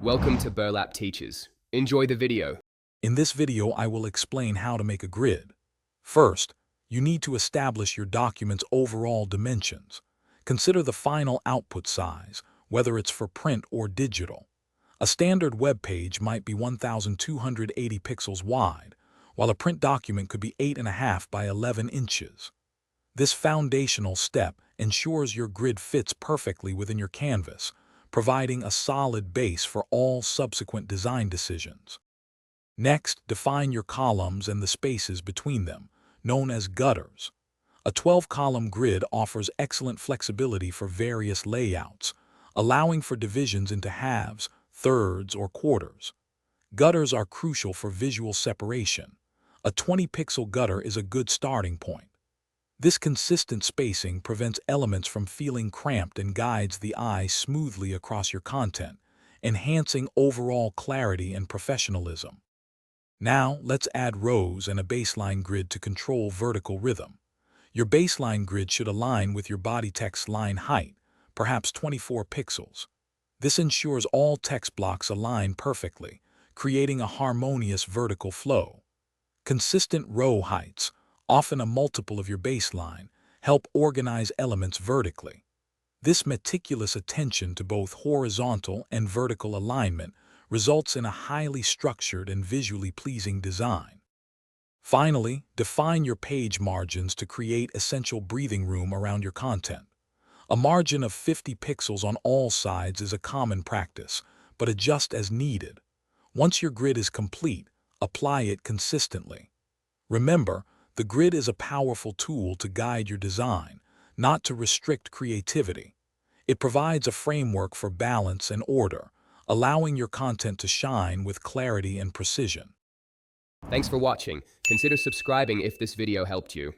Welcome to Burlap Teachers. Enjoy the video. In this video, I will explain how to make a grid. First, you need to establish your document's overall dimensions. Consider the final output size, whether it's for print or digital. A standard web page might be 1,280 pixels wide, while a print document could be 8.5 by 11 inches. This foundational step ensures your grid fits perfectly within your canvas, providing a solid base for all subsequent design decisions. Next, define your columns and the spaces between them, known as gutters. A 12-column grid offers excellent flexibility for various layouts, allowing for divisions into halves, thirds, or quarters. Gutters are crucial for visual separation. A 20-pixel gutter is a good starting point. This consistent spacing prevents elements from feeling cramped and guides the eye smoothly across your content, enhancing overall clarity and professionalism. Now, let's add rows and a baseline grid to control vertical rhythm. Your baseline grid should align with your body text line height, perhaps 24 pixels. This ensures all text blocks align perfectly, creating a harmonious vertical flow. Consistent row heights, often a multiple of your baseline, help organize elements vertically. This meticulous attention to both horizontal and vertical alignment results in a highly structured and visually pleasing design. Finally, define your page margins to create essential breathing room around your content. A margin of 50 pixels on all sides is a common practice, but adjust as needed. Once your grid is complete, apply it consistently. Remember, the grid is a powerful tool to guide your design, not to restrict creativity. It provides a framework for balance and order, allowing your content to shine with clarity and precision. Thanks for watching. Consider subscribing if this video helped you.